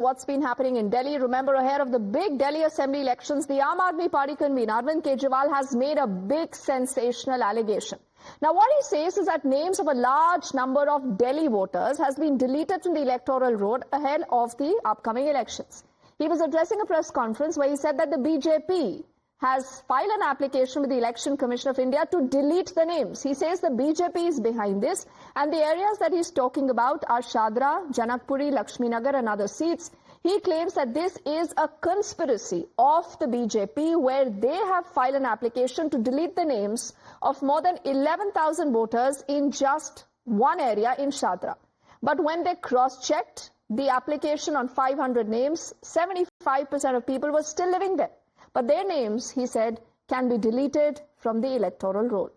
What's been happening in Delhi? Remember, ahead of the big Delhi Assembly elections, the Aam Aadmi Party convener Arvind Kejriwal has made a big sensational allegation. Now, what he says is that names of a large number of Delhi voters has been deleted from the electoral roll ahead of the upcoming elections. He was addressing a press conference where he said that the BJP has filed an application with the Election Commission of India to delete the names. He says the BJP is behind this, and the areas that he's talking about are Shadra, Janakpuri, Lakshminagar and other seats. He claims that this is a conspiracy of the BJP where they have filed an application to delete the names of more than 11,000 voters in just one area in Shadra. But when they cross-checked the application on 500 names, 75% of people were still living there. But their names, he said, can be deleted from the electoral roll.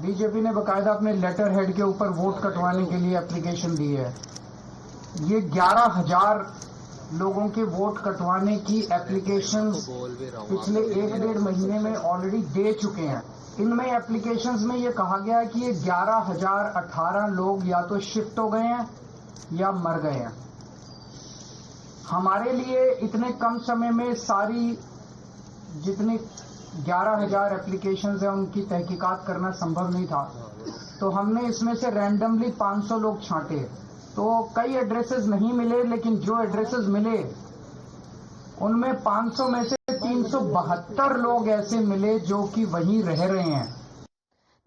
BJP ने बकायदा अपने letter head के ऊपर vote कटवाने के लिए application दी है। ये 11,000 लोगों के वोट कटवाने की एप्लीकेशन पिछले 1-1.5 महीने में ऑलरेडी दे चुके हैं। इनमें एप्लीकेशंस में ये कहा गया है कि ये 11,018 लोग या तो शिफ्ट हो गए हैं या मर गए हैं। हमारे लिए इतने कम समय में सारी जितनी 11,000 एप्लीकेशंस हैं उनकी तहकीकात करना संभव नहीं था, तो हमने इसमें से रैंडमली 500 लोग छांटे। तो कई एड्रेसेस नहीं मिले, लेकिन जो एड्रेसेस मिले उनमें 500 में से 372 लोग ऐसे मिले जो कि वहीं रह रहे हैं।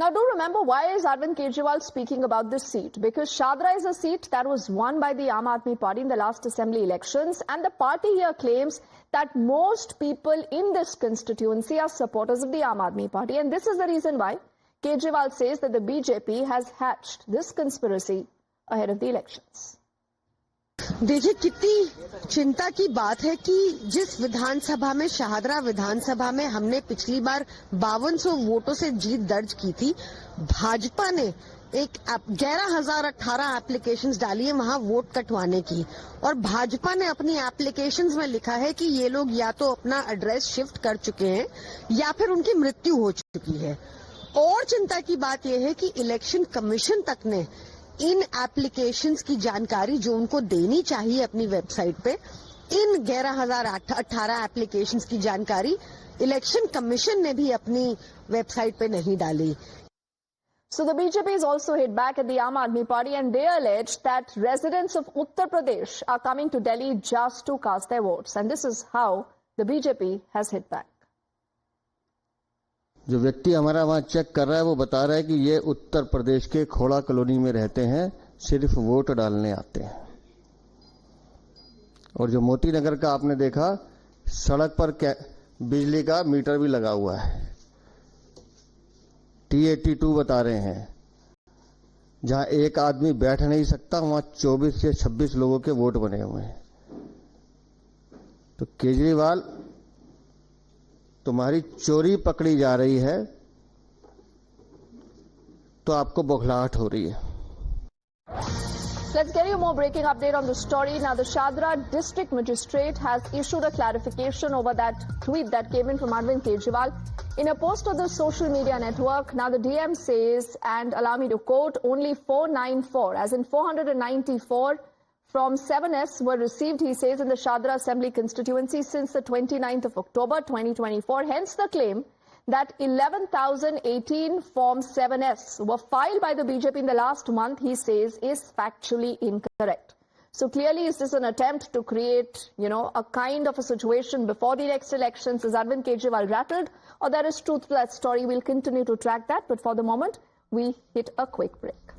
Now, do remember, why is Arvind Kejriwal speaking about this seat? Because Shadra is a seat that was won by the Aam Aadmi Party in the last assembly elections, and the party here claims that most people in this constituency are supporters of the Aam Aadmi Party, and this is the reason why Kejriwal says that the BJP has hatched this conspiracy ahead of the elections. देखिए, कितनी चिंता की बात है कि जिस विधानसभा में, शाहदरा विधानसभा में हमने पिछली बार 5200 वोटों से जीत दर्ज की थी, भाजपा ने एक 11,018 एप्लीकेशंस डाली है वहां वोट कटवाने की, और भाजपा ने अपनी एप्लीकेशंस में लिखा है कि ये लोग या तो अपना एड्रेस शिफ्ट कर चुके हैं या फिर उनकी मृत्यु हो चुकी है। और चिंता की बात यह है कि इलेक्शन कमीशन तक ने इन एप्लीकेशंस की जानकारी जो उनको देनी चाहिए अपनी वेबसाइट पे, इन 11,018 एप्लीकेशंस की जानकारी इलेक्शन कमीशन ने भी अपनी वेबसाइट पे नहीं डाली। So the BJP is also hit back at the Aam Aadmi Party, and they allege that residents of Uttar Pradesh are coming to Delhi just to cast their votes, and this is how the BJP has hit back. जो व्यक्ति हमारा वहां check कर रहा है वो बता रहा है कि ये उत्तर प्रदेश के खोड़ा कॉलोनी में रहते हैं, सिर्फ वोट डालने आते हैं। और जो मोती नगर का आपने देखा, सड़क पर बिजली का मीटर भी लगा हुआ है। T82 बता रहे हैं, जहां एक आदमी बैठ नहीं सकता वहां 24 से 26 लोगों के वोट बने हुए हैं। तो केजरीवाल, तुम्हारी चोरी पकड़ी जा रही है तो आपको बौखलाहट हो रही है। Let's get you more breaking update on the story. Now, the Shadra district magistrate has issued a clarification over that tweet that came in from Arvind Kejriwal. In a post on the social media network, now the DM says, and allow me to quote, only 494, as in 494 from 7S were received, he says, in the Shadra Assembly constituency since the 29th of October 2024. Hence the claim that 11,018 Form 7S were filed by the BJP in the last month, he says, is factually incorrect. So clearly, is this an attempt to create, a kind of a situation before the next elections? Is Arvind Kejriwal rattled, or there is truth to that story? We'll continue to track that. But for the moment, we hit a quick break.